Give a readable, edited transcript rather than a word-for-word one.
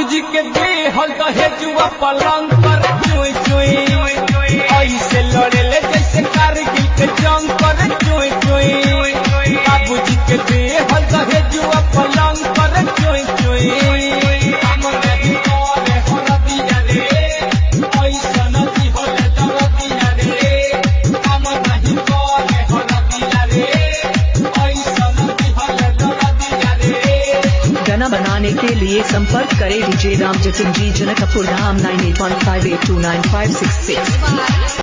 बाबूजी के देहल दहेजुआ पलंग पर चोई चोई ऐसे लड़ेले जैसे कारगिल के जंग पर चोई चोई बाबूजी के देहल दहेजुआ पलंग पर चोई चोई गाना बनाने के लिए संपर्क करें डीजे राम जतिन जी जनकपुर धाम 9815829566।